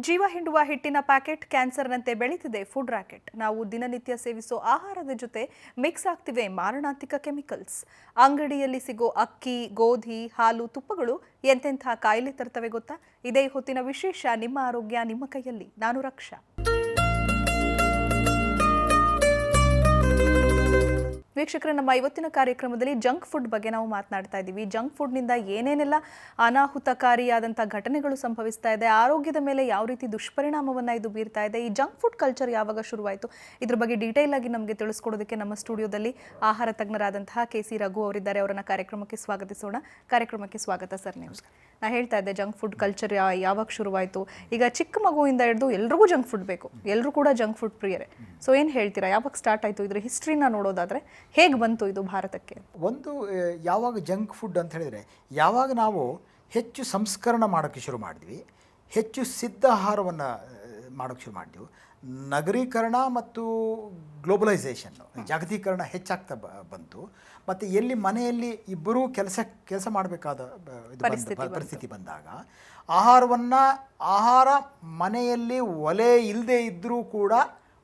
ಜೀವ ಹಿಂಡುವ ಹಿಟ್ಟಿನ packet ಕ್ಯಾನ್ಸರ್ನಂತೆ ಬೆಳೀತಿದೆ food rocket. ನಾವು ದಿನನಿತ್ಯ ಸೇವಿಸೋ ಆಹಾರದ ಜೊತೆ ಮಿಕ್ಸ್ ಆಗ್ತಿವೆ ಮಾರಣಾಂತಿಕ ಕೆಮಿಕಲ್ಸ್. ಅಂಗಡಿಯಲ್ಲಿ ಸಿಗೋ ಅಕ್ಕಿ, ಗೋಧಿ, ಹಾಲು, ತುಪ್ಪಗಳು ಎಂತೆಂಥ ಕಾಯಿಲೆ ತರ್ತವೆ ಗೊತ್ತಾ? ಇದೇ ಹೊತ್ತಿನ ವಿಶೇಷ. ನಿಮ್ಮ ಆರೋಗ್ಯ ನಿಮ್ಮ ಕೈಯಲ್ಲಿ. ನಾನು ರಕ್ಷಾ. ವೀಕ್ಷಕರೇ, ನಮ್ಮ ಇವತ್ತಿನ ಕಾರ್ಯಕ್ರಮದಲ್ಲಿ ಜಂಕ್ ಫುಡ್ ಬಗ್ಗೆ ನಾವು ಮಾತನಾಡ್ತಾ ಇದ್ದೀವಿ. ಜಂಕ್ ಫುಡ್ನಿಂದ ಏನೇನೆಲ್ಲ ಅನಾಹುತಕಾರಿಯಾದಂಥ ಘಟನೆಗಳು ಸಂಭವಿಸ್ತಾ ಇದೆ, ಆರೋಗ್ಯದ ಮೇಲೆ ಯಾವ ರೀತಿ ದುಷ್ಪರಿಣಾಮವನ್ನು ಇದು ಬೀರ್ತಾ ಇದೆ, ಈ ಜಂಕ್ ಫುಡ್ ಕಲ್ಚರ್ ಯಾವಾಗ ಶುರುವಾಯಿತು, ಇದ್ರ ಬಗ್ಗೆ ಡೀಟೇಲ್ ಆಗಿ ನಮಗೆ ತಿಳಿಸ್ಕೊಡೋದಕ್ಕೆ ನಮ್ಮ ಸ್ಟುಡಿಯೋದಲ್ಲಿ ಆಹಾರ ತಜ್ಞರಾದಂತಹ KC ರಘು ಅವರಿದ್ದಾರೆ. ಅವರನ್ನ ಕಾರ್ಯಕ್ರಮಕ್ಕೆ ಸ್ವಾಗತಿಸೋಣ. ಕಾರ್ಯಕ್ರಮಕ್ಕೆ ಸ್ವಾಗತ ಸರ್. ನಮಸ್ಕಾರ. ನಾ ಹೇಳ್ತಾ ಇದ್ದೆ, ಜಂಕ್ ಫುಡ್ ಕಲ್ಚರ್ ಯಾವಾಗ ಶುರುವಾಯಿತು? ಈಗ ಚಿಕ್ಕ ಮಗುವಿಂದ ಹಿಡಿದು ಎಲ್ರಿಗೂ ಜಂಕ್ ಫುಡ್ ಬೇಕು, ಎಲ್ಲರೂ ಕೂಡ ಜಂಕ್ ಫುಡ್ ಪ್ರಿಯರೇ. ಸೊ ಏನು ಹೇಳ್ತೀರಾ, ಯಾವಾಗ ಸ್ಟಾರ್ಟ್ ಆಯಿತು? ಇದ್ರ ಹಿಸ್ಟ್ರಿನ ನೋಡೋದಾದರೆ ಹೇಗೆ ಬಂತು ಇದು ಭಾರತಕ್ಕೆ? ಒಂದು ಯಾವಾಗ ಜಂಕ್ ಫುಡ್ ಅಂತ ಹೇಳಿದರೆ, ಯಾವಾಗ ನಾವು ಹೆಚ್ಚು ಸಂಸ್ಕರಣ ಮಾಡೋಕ್ಕೆ ಶುರು ಮಾಡಿದ್ವಿ, ಹೆಚ್ಚು ಸಿದ್ಧ ಆಹಾರವನ್ನು ಮಾಡೋಕ್ಕೆ ಶುರು ಮಾಡಿದ್ವಿ, ನಗರೀಕರಣ ಮತ್ತು ಗ್ಲೋಬಲೈಸೇಷನ್ ಜಾಗತೀಕರಣ ಹೆಚ್ಚಾಗ್ತಾ ಬಂತು. ಮತ್ತು ಎಲ್ಲಿ ಮನೆಯಲ್ಲಿ ಇಬ್ಬರೂ ಕೆಲಸ ಮಾಡಬೇಕಾದ ಪರಿಸ್ಥಿತಿ ಬಂದಾಗ ಆಹಾರ ಮನೆಯಲ್ಲಿ ಒಲೆ ಇಲ್ಲದೆ ಇದ್ದರೂ ಕೂಡ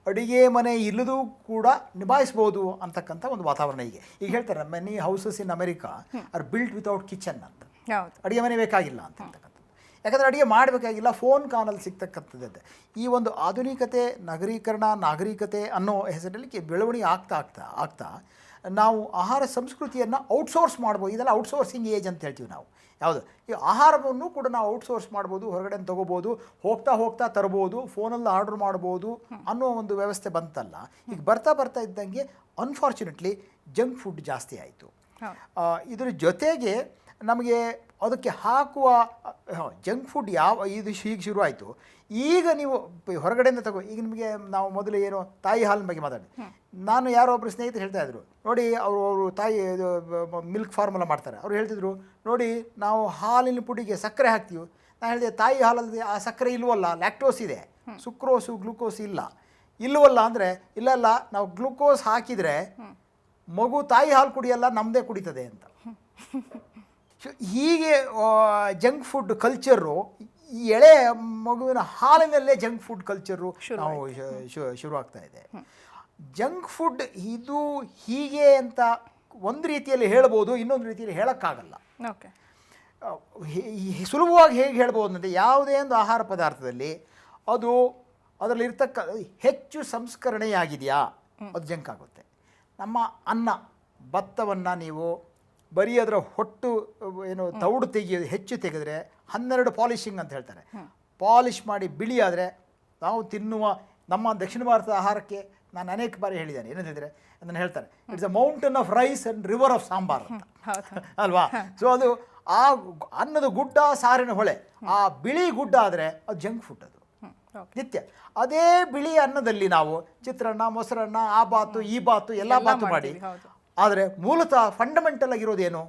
ಅಡುಗೆ ಮನೆ ಇಲ್ಲದೂ ಕೂಡ ನಿಭಾಯಿಸ್ಬೋದು ಅಂತಕ್ಕಂಥ ಒಂದು ವಾತಾವರಣ ಈಗ ಹೇಳ್ತಾರೆ, ಮೆನಿ ಹೌಸಸ್ ಇನ್ America R built without kitchen ಅಂತ. ಅಡುಗೆ ಮನೆ ಬೇಕಾಗಿಲ್ಲ ಅಂತಕ್ಕಂಥದ್ದು. ಯಾಕಂದರೆ ಅಡುಗೆ ಮಾಡಬೇಕಾಗಿಲ್ಲ, ಫೋನ್ ಕಾನಲ್ಲಿ ಸಿಗ್ತಕ್ಕಂಥದ್ದೇ. ಈ ಒಂದು ಆಧುನಿಕತೆ, ನಗರೀಕರಣ, ನಾಗರಿಕತೆ ಅನ್ನೋ ಹೆಸರಲ್ಲಿ ಬೆಳವಣಿಗೆ ಆಗ್ತಾ ನಾವು ಆಹಾರ ಸಂಸ್ಕೃತಿಯನ್ನು ಔಟ್ಸೋರ್ಸ್ ಮಾಡ್ಬೋದು. ಇದೆಲ್ಲ ಔಟ್ಸೋರ್ಸಿಂಗ್ ಏಜ್ ಅಂತ ಹೇಳ್ತೀವಿ ನಾವು. ಯಾವುದು ಈ ಆಹಾರವನ್ನು ಕೂಡ ನಾವು ಔಟ್ಸೋರ್ಸ್ ಮಾಡ್ಬೋದು, ಹೊರಗಡೆ ತೊಗೋಬೋದು, ಹೋಗ್ತಾ ತರ್ಬೋದು, ಫೋನಲ್ಲಿ ಆರ್ಡ್ರ್ ಮಾಡ್ಬೋದು ಅನ್ನೋ ಒಂದು ವ್ಯವಸ್ಥೆ ಬಂತಲ್ಲ. ಈಗ ಬರ್ತಾ ಇದ್ದಂಗೆ ಅನ್ಫಾರ್ಚುನೇಟ್ಲಿ ಜಂಕ್ ಫುಡ್ ಜಾಸ್ತಿ ಆಯಿತು. ಇದ್ರ ಜೊತೆಗೆ ನಮಗೆ ಅದಕ್ಕೆ ಹಾಕುವ ಜಂಕ್ ಫುಡ್ ಇದು ಹೀಗೆ ಶುರು ಆಯಿತು. ಈಗ ನೀವು ಹೊರಗಡೆಯಿಂದ ಈಗ ನಿಮಗೆ ನಾವು ಮೊದಲು ಏನು ತಾಯಿ ಹಾಲಿನ ಬಗ್ಗೆ ಮಾತಾಡಿದ್ವಿ. ನಾನು ಯಾರೋ ಒಬ್ಬರು ಸ್ನೇಹಿತರು ಹೇಳ್ತಾಯಿದ್ರು, ನೋಡಿ ಅವರು ತಾಯಿ ಮಿಲ್ಕ್ ಫಾರ್ಮುಲಾ ಮಾಡ್ತಾರೆ. ಅವ್ರು ಹೇಳ್ತಿದ್ರು, ನೋಡಿ ನಾವು ಹಾಲಿನ ಪುಡಿಗೆ ಸಕ್ಕರೆ ಹಾಕ್ತೀವಿ. ನಾನು ಹೇಳಿದೆ, ತಾಯಿ ಹಾಲಲ್ಲಿ ಆ ಸಕ್ಕರೆ ಇಲ್ವಲ್ಲ, ಲ್ಯಾಕ್ಟೋಸ್ ಇದೆ, ಸುಕ್ರೋಸು ಗ್ಲೂಕೋಸ್ ಇಲ್ಲವಲ್ಲ ಅಂದರೆ, ಇಲ್ಲ ನಾವು ಗ್ಲೂಕೋಸ್ ಹಾಕಿದರೆ ಮಗು ತಾಯಿ ಹಾಲು ಕುಡಿಯಲ್ಲ, ನಮ್ಮದೇ ಕುಡಿತದೆ ಅಂತ. ಹೀಗೆ ಜಂಕ್ ಫುಡ್ ಕಲ್ಚರು, ಈ ಎಳೆ ಮಗುವಿನ ಹಾಲಿನಲ್ಲೇ ಜಂಕ್ ಫುಡ್ ಕಲ್ಚರು ನಾವು ಶುರುವಾಗ್ತಾ ಇದೆ. ಜಂಕ್ ಫುಡ್ ಇದು ಹೀಗೆ ಅಂತ ಒಂದು ರೀತಿಯಲ್ಲಿ ಹೇಳ್ಬೋದು, ಇನ್ನೊಂದು ರೀತಿಯಲ್ಲಿ ಹೇಳೋಕ್ಕಾಗಲ್ಲ. ಸುಲಭವಾಗಿ ಹೇಗೆ ಹೇಳ್ಬೋದು ಅಂದರೆ, ಯಾವುದೇ ಒಂದು ಆಹಾರ ಪದಾರ್ಥದಲ್ಲಿ ಅದರಲ್ಲಿರ್ತಕ್ಕ ಹೆಚ್ಚು ಸಂಸ್ಕರಣೆಯಾಗಿದೆಯಾ ಅದು ಜಂಕ್ ಆಗುತ್ತೆ. ನಮ್ಮ ಅನ್ನ, ಭತ್ತವನ್ನು ನೀವು ಬರೀ ಅದರ ಹೊಟ್ಟು ತೌಡು ಹೆಚ್ಚು ತೆಗೆದರೆ 12 ಪಾಲಿಶಿಂಗ್ ಅಂತ ಹೇಳ್ತಾರೆ. ಪಾಲಿಷ್ ಮಾಡಿ ಬಿಳಿ ಆದರೆ ನಾವು ತಿನ್ನುವ ನಮ್ಮ ದಕ್ಷಿಣ ಭಾರತದ ಆಹಾರಕ್ಕೆ ನಾನು ಅನೇಕ ಬಾರಿ ಹೇಳಿದ್ದೇನೆ. ಏನಂತ ಹೇಳಿದರೆ ಅದನ್ನು ಹೇಳ್ತಾರೆ, it's a mountain of rice and river of sambar ಅಂತ ಅಲ್ವಾ? ಸೊ ಅದು ಆ ಅನ್ನದ ಗುಡ್ಡ, ಸಾರಿನ ಹೊಳೆ, ಆ ಬಿಳಿ ಗುಡ್ಡ ಆದರೆ ಅದು ಜಂಕ್ ಫುಡ್. ಅದು ನಿತ್ಯ ಅದೇ ಬಿಳಿ ಅನ್ನದಲ್ಲಿ ನಾವು ಚಿತ್ರಾನ್ನ, ಮೊಸರನ್ನ, ಆ ಬಾತು ಈ ಬಾತು ಎಲ್ಲ ಬಾತು ಮಾಡಿ, ಆದರೆ ಮೂಲತಃ ಫಂಡಮೆಂಟಲ್ ಆಗಿರೋದೇನು,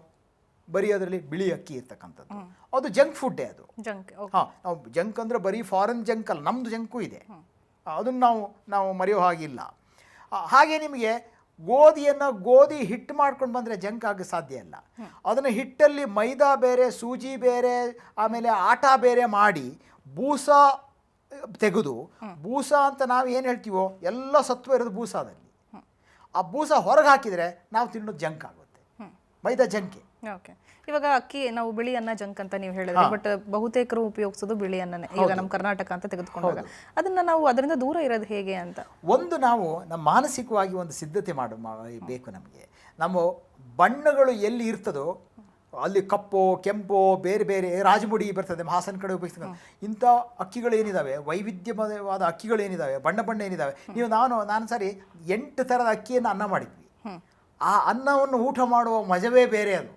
ಬರೀ ಅದರಲ್ಲಿ ಬಿಳಿ ಅಕ್ಕಿ ಇರ್ತಕ್ಕಂಥದ್ದು, ಅದು ಜಂಕ್ ಫುಡ್ಡೇ. ಅದು ನಾವು ಜಂಕ್ ಅಂದರೆ ಬರೀ ಫಾರಿನ್ ಜಂಕ್ ಅಲ್ಲ, ನಮ್ಮದು ಜಂಕು ಇದೆ, ಅದನ್ನು ನಾವು ಮರೆಯೋ ಹಾಗಿಲ್ಲ. ಹಾಗೆ ನಿಮಗೆ ಗೋಧಿ ಹಿಟ್ಟು ಮಾಡ್ಕೊಂಡು ಬಂದರೆ ಜಂಕ್ ಆಗ ಸಾಧ್ಯ ಇಲ್ಲ. ಅದನ್ನು ಹಿಟ್ಟಲ್ಲಿ ಮೈದಾ ಬೇರೆ, ಸೂಜಿ ಬೇರೆ, ಆಮೇಲೆ ಆಟ ಬೇರೆ ಮಾಡಿ ಬೂಸ ತೆಗೆದು, ಬೂಸ ಅಂತ ನಾವು ಏನು ಹೇಳ್ತೀವೋ ಎಲ್ಲ ಸತ್ವ ಇರೋದು ಬೂಸಾದಲ್ಲಿ. ಆ ಬೂಸ ಹೊರಗೆ ಹಾಕಿದರೆ ನಾವು ತಿನ್ನೋದು ಜಂಕ್ ಆಗುತ್ತೆ, ಮೈದಾ ಜಂಕೆ. ಓಕೆ, ಇವಾಗ ಅಕ್ಕಿ ನಾವು ಬಿಳಿ ಅನ್ನ ಜಂಕ್ ಅಂತ ನೀವು ಹೇಳಿದ್ರೆ, ಬಟ್ ಬಹುತೇಕರು ಉಪಯೋಗಿಸೋದು ಬಿಳಿ ಅನ್ನನೇ. ಈಗ ನಮ್ಮ ಕರ್ನಾಟಕ ಅಂತ ತೆಗೆದುಕೊಂಡಾಗ ಅದರಿಂದ ದೂರ ಇರೋದು ಹೇಗೆ ಅಂತ ಒಂದು ನಾವು ನಮ್ಮ ಮಾನಸಿಕವಾಗಿ ಒಂದು ಸಿದ್ಧತೆ ಬೇಕು ನಮಗೆ. ನಮ್ಮ ಬಣ್ಣಗಳು ಎಲ್ಲಿ ಇರ್ತದೋ ಅಲ್ಲಿ ಕಪ್ಪು, ಕೆಂಪು, ಬೇರೆ ಬೇರೆ ರಾಜಮುಡಿ ಬರ್ತದೆ, ಹಾಸನ ಕಡೆ ಉಪಯೋಗಿಸ್ತದೆ. ಇಂಥ ಅಕ್ಕಿಗಳೇನಿದ್ದಾವೆ, ವೈವಿಧ್ಯವಾದ ಅಕ್ಕಿಗಳೇನಿದ್ದಾವೆ, ಬಣ್ಣ ಏನಿದ್ದಾವೆ. ನಾನು ಸರಿ 8 ಥರದ ಅಕ್ಕಿಯನ್ನು ಅನ್ನ ಮಾಡಿದ್ವಿ. ಆ ಅನ್ನವನ್ನು ಊಟ ಮಾಡುವ ಮಜವೇ ಬೇರೆ. ಅದು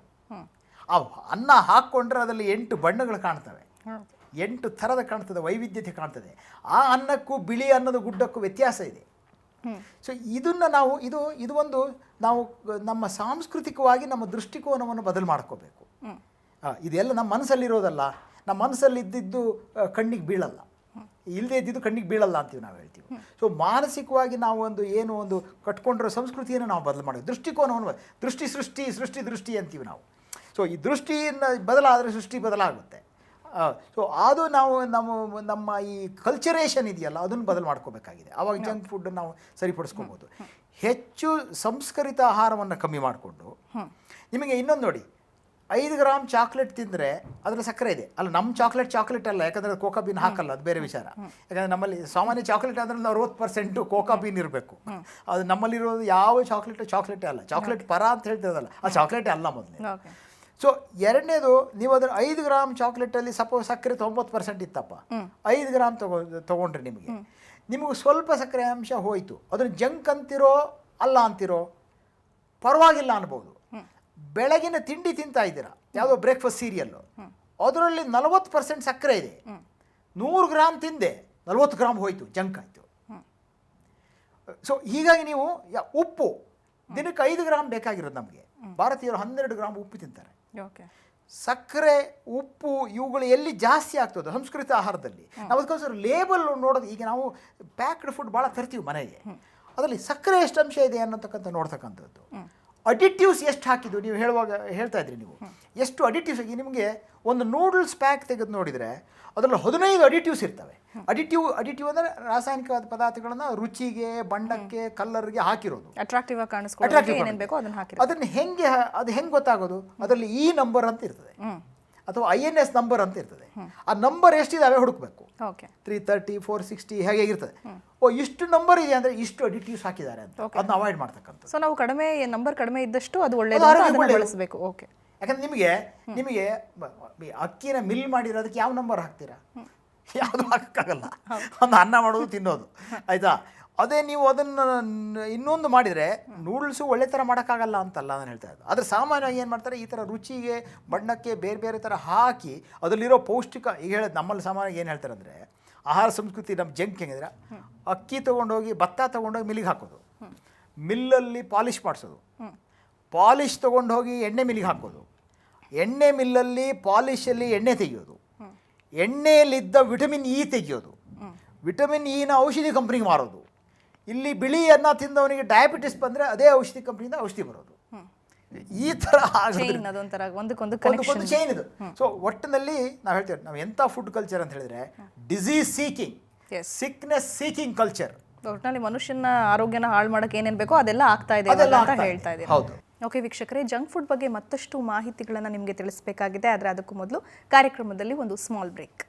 ಆ ಅನ್ನ ಹಾಕ್ಕೊಂಡ್ರೆ ಅದರಲ್ಲಿ 8 ಬಣ್ಣಗಳು ಕಾಣ್ತವೆ, 8 ಥರದ ಕಾಣ್ತದೆ, ವೈವಿಧ್ಯತೆ ಕಾಣ್ತದೆ. ಆ ಅನ್ನಕ್ಕೂ ಬಿಳಿ ಅನ್ನದ ಗುಡ್ಡಕ್ಕೂ ವ್ಯತ್ಯಾಸ ಇದೆ. ಸೊ ಇದನ್ನು ಇದು ಒಂದು ನಾವು ನಮ್ಮ ಸಾಂಸ್ಕೃತಿಕವಾಗಿ ನಮ್ಮ ದೃಷ್ಟಿಕೋನವನ್ನು ಬದಲು ಮಾಡ್ಕೋಬೇಕು. ಇದೆಲ್ಲ ನಮ್ಮ ಮನಸ್ಸಲ್ಲಿರೋದಲ್ಲ, ನಮ್ಮ ಮನಸ್ಸಲ್ಲಿ ಇದ್ದಿದ್ದು ಕಣ್ಣಿಗೆ ಬೀಳಲ್ಲ, ಇಲ್ಲದೇ ಇದ್ದಿದ್ದು ಕಣ್ಣಿಗೆ ಬೀಳಲ್ಲ ಅಂತೀವಿ ನಾವು ಹೇಳ್ತೀವಿ. ಸೊ ಮಾನಸಿಕವಾಗಿ ನಾವು ಒಂದು ಕಟ್ಕೊಂಡಿರೋ ಸಂಸ್ಕೃತಿಯನ್ನು ನಾವು ಬದಲು ಮಾಡಬೇಕು, ದೃಷ್ಟಿಕೋನವನ್ನು. ಸೃಷ್ಟಿ ಅಂತೀವಿ ನಾವು. ಸೊ ಈ ದೃಷ್ಟಿಯನ್ನು ಬದಲಾದರೆ ಸೃಷ್ಟಿ ಬದಲಾಗುತ್ತೆ. ಸೊ ಅದು ನಾವು ನಮ್ಮ ಈ ಕಲ್ಚರೇಷನ್ ಇದೆಯಲ್ಲ ಅದನ್ನು ಬದಲು ಮಾಡ್ಕೋಬೇಕಾಗಿದೆ. ಆವಾಗ ಜಂಕ್ ಫುಡ್ ನಾವು ಸರಿಪಡಿಸ್ಕೋಬೋದು. ಹೆಚ್ಚು ಸಂಸ್ಕರಿತ ಆಹಾರವನ್ನು ಕಮ್ಮಿ ಮಾಡಿಕೊಂಡು, ನಿಮಗೆ ಇನ್ನೊಂದು ನೋಡಿ, 5 ಗ್ರಾಮ್ ಚಾಕ್ಲೇಟ್ ತಿಂದರೆ ಅದರಲ್ಲಿ ಸಕ್ಕರೆ ಇದೆ. ಅಲ್ಲ, ನಮ್ಮ ಚಾಕ್ಲೇಟ್ ಅಲ್ಲ, ಯಾಕಂದರೆ ಕೋಕಾ ಬೀನ್ ಹಾಕಲ್ಲ, ಅದು ಬೇರೆ ವಿಚಾರ. ಯಾಕಂದರೆ ನಮ್ಮಲ್ಲಿ ಸಾಮಾನ್ಯ ಚಾಕ್ಲೇಟ್ ಅಂದರೆ 60% ಕೋಕಾ ಬೀನ್ ಇರಬೇಕು. ಅದು ನಮ್ಮಲ್ಲಿರೋದು ಯಾವ ಚಾಕ್ಲೇಟೇ ಅಲ್ಲ. ಚಾಕ್ಲೇಟ್ ಪರ ಅಂತ ಹೇಳ್ತಿರೋದಲ್ಲ, ಆ ಚಾಕ್ಲೇಟೇ ಅಲ್ಲ ಮೊದಲೇ. ಸೊ ಎರಡನೇದು, ನೀವು ಅದರ 5 ಗ್ರಾಮ್ ಚಾಕ್ಲೇಟಲ್ಲಿ ಸಪೋಸ್ ಸಕ್ಕರೆ 90% ಇತ್ತಪ್ಪ, 5 ಗ್ರಾಮ್ ತೊಗೊಂಡ್ರೆ ನಿಮಗೆ ಸ್ವಲ್ಪ ಸಕ್ಕರೆ ಅಂಶ ಹೋಯಿತು. ಅದನ್ನು ಜಂಕ್ ಅಂತಿರೋ ಅಲ್ಲ ಅಂತಿರೋ ಪರವಾಗಿಲ್ಲ ಅನ್ಬೋದು. ಬೆಳಗಿನ ತಿಂಡಿ ತಿಂತಾ ಇದ್ದೀರಾ, ಯಾವುದೋ ಬ್ರೇಕ್ಫಾಸ್ಟ್ ಸೀರಿಯಲ್ಲು, ಅದರಲ್ಲಿ 40% ಸಕ್ಕರೆ ಇದೆ. 100 ಗ್ರಾಮ್ ತಿಂದೆ, 40 ಗ್ರಾಮ್ ಹೋಯಿತು, ಜಂಕ್ ಆಯಿತು. ಸೊ ಹೀಗಾಗಿ ನೀವು ಉಪ್ಪು ದಿನಕ್ಕೆ 5 ಗ್ರಾಮ್ ಬೇಕಾಗಿರೋದು ನಮಗೆ. ಭಾರತೀಯರು 12 ಗ್ರಾಮ್ ಉಪ್ಪು ತಿಂತಾರೆ. ಸಕ್ಕರೆ, ಉಪ್ಪು ಇವುಗಳು ಎಲ್ಲಿ ಜಾಸ್ತಿ ಆಗ್ತದೆ ಸಂಸ್ಕೃತ ಆಹಾರದಲ್ಲಿ. ನಾವು ಅದಕ್ಕೋಸ್ಕರ ಲೇಬಲ್ ನೋಡೋದು, ಈಗ ನಾವು ಪ್ಯಾಕ್ಡ್ ಫುಡ್ ಭಾಳ ತರ್ತೀವಿ ಮನೆಗೆ, ಅದರಲ್ಲಿ ಸಕ್ಕರೆ ಎಷ್ಟು ಅಂಶ ಇದೆ ಅನ್ನೋತಕ್ಕಂಥ ನೋಡ್ತಕ್ಕಂಥದ್ದು. ಅಡಿಟಿವ್ಸ್ ಎಷ್ಟು ಹಾಕಿದ್ದು ನೀವು ಹೇಳ್ತಾ ಇದ್ರಿ ನೀವು, ಎಷ್ಟು ಅಡಿಟಿವ್ಸ್. ಈಗ ನಿಮಗೆ ಒಂದು ನೂಡಲ್ಸ್ ಪ್ಯಾಕ್ ತೆಗೆದು ನೋಡಿದರೆ ಅದರಲ್ಲಿ 15 ಅಡಿಟಿವ್ಸ್ ಇರ್ತವೆ. ಅಡಿಟಿವ್ ಅಂದರೆ ರಾಸಾಯನಿಕ ಪದಾರ್ಥಗಳನ್ನು ರುಚಿಗೆ, ಬಣ್ಣಕ್ಕೆ, ಕಲ್ಲರ್ಗೆ ಹಾಕಿರೋದು, ಅಟ್ರಾಕ್ಟಿವ್ ಆಗಿ ಅದನ್ನು ಹೆಂಗೆ ಗೊತ್ತಾಗೋದು? ಅದರಲ್ಲಿ ಈ ನಂಬರ್ ಅಂತ ಇರ್ತದೆ, ಅಥವಾ INS ನಂಬರ್ ಅಂತ ಇರ್ತದೆ. ಆ ನಂಬರ್ ಎಷ್ಟಿದಾವೆ ಹುಡುಕ್ಬೇಕು. 330, 460 ಹೇಗೆ ಇರ್ತದೆ. ಇಷ್ಟು ನಂಬರ್ ಇದೆ ಅಂದರೆ ಇಷ್ಟು ಅಡಿಟಿವ್ಸ್ ಹಾಕಿದ್ದಾರೆ ಅಂತ, ಅದನ್ನ ಅವಾಯ್ಡ್ ಮಾಡ್ತಕ್ಕಂಥ. ಸೊ ನಾವು ನಂಬರ್ ಕಡಿಮೆ ಇದ್ದಷ್ಟು ಅದು ಒಳ್ಳೆಯದು ಬಳಸಬೇಕು. ಓಕೆ. ಯಾಕಂದ್ರೆ ನಿಮಗೆ ಅಕ್ಕಿನ ಮಿಲ್ ಮಾಡಿರೋದಕ್ಕೆ ಯಾವ ನಂಬರ್ ಹಾಕ್ತೀರಾ? ಯಾವುದು ಹಾಕೋಕ್ಕಾಗಲ್ಲ. ಒಂದು ಅನ್ನ ಮಾಡೋದು, ತಿನ್ನೋದು, ಆಯಿತಾ? ಅದೇ ನೀವು ಅದನ್ನು ಇನ್ನೊಂದು ಮಾಡಿದರೆ ನೂಡಲ್ಸು ಒಳ್ಳೆ ಥರ ಮಾಡೋಕ್ಕಾಗಲ್ಲ ಅಂತಲ್ಲ ನಾನು ಹೇಳ್ತಾ ಇದ್ದು. ಆದರೆ ಸಾಮಾನ್ಯವಾಗಿ ಏನು ಮಾಡ್ತಾರೆ, ಈ ಥರ ರುಚಿಗೆ, ಬಣ್ಣಕ್ಕೆ ಬೇರೆ ಬೇರೆ ಥರ ಹಾಕಿ ಅದರಲ್ಲಿರೋ ಪೌಷ್ಟಿಕ, ಈಗ ಹೇಳೋದು ನಮ್ಮಲ್ಲಿ ಸಾಮಾನ್ಯವಾಗಿ ಏನು ಹೇಳ್ತಾರೆ ಅಂದರೆ, ಆಹಾರ ಸಂಸ್ಕೃತಿ ನಮ್ಮ ಜಂಕ್ ಹೆಂಗಿದ್ರೆ, ಅಕ್ಕಿ ತೊಗೊಂಡೋಗಿ, ಭತ್ತ ತೊಗೊಂಡೋಗಿ ಮಿಲ್ಲಿಗೆ ಹಾಕೋದು, ಮಿಲ್ಲಲ್ಲಿ ಪಾಲಿಷ್ ಮಾಡಿಸೋದು, ಪಾಲಿಷ್ ತೊಗೊಂಡೋಗಿ ಎಣ್ಣೆ ಮಿಲ್ಲಿಗೆ ಹಾಕೋದು, ಎಣ್ಣೆ ಮಿಲ್ಲಲ್ಲಿ ಪಾಲಿಷಲ್ಲಿ ಎಣ್ಣೆ ತೆಗೆಯೋದು, ಎಣ್ಣೆಯಲ್ಲಿದ್ದ ವಿಟಮಿನ್ ಇ ತೆಗೆಯೋದು, ವಿಟಮಿನ್ ಇನ ಔಷಧಿ ಕಂಪ್ನಿಗೆ ಮಾರೋದು. ಇಲ್ಲಿ ಬಿಳಿ ಅನ್ನ ತಿಂದವನಿಗೆ ಡಯಾಬಿಟಿಸ್ ಬಂದರೆ ಅದೇ ಔಷಧಿ ಕಂಪ್ನಿಯಿಂದ ಔಷಧಿ ಬರೋದು. ಈ ಥರ ಒಂದಕ್ಕೊಂದು ಚೈನ್ ಇದು. ಸೊ ಒಟ್ಟಿನಲ್ಲಿ ನಾವು ಹೇಳ್ತೇವೆ, ನಾವು ಎಂಥ ಫುಡ್ ಕಲ್ಚರ್ ಅಂತ ಹೇಳಿದ್ರೆ, disease seeking, sickness seeking culture. ಒಟ್ಟಿನಲ್ಲಿ ಮನುಷ್ಯನ ಆರೋಗ್ಯನ ಹಾಳು ಮಾಡಕ್ಕೆ ಏನೇನು ಬೇಕೋ ಅದೆಲ್ಲ ಆಗ್ತಾ ಇದೆ ಅಂತ ಹೇಳ್ತಾ ಇದ್ದೀವಿ. ಹೌದು. ಓಕೆ ವೀಕ್ಷಕರೇ, ಜಂಕ್ ಫುಡ್ ಬಗ್ಗೆ ಮತ್ತಷ್ಟು ಮಾಹಿತಿಗಳನ್ನು ನಿಮಗೆ ತಿಳಿಸಬೇಕಾಗಿದೆ. ಆದರೆ ಅದಕ್ಕೂ ಮೊದಲು ಕಾರ್ಯಕ್ರಮದಲ್ಲಿ ಒಂದು ಸ್ಮಾಲ್ ಬ್ರೇಕ್.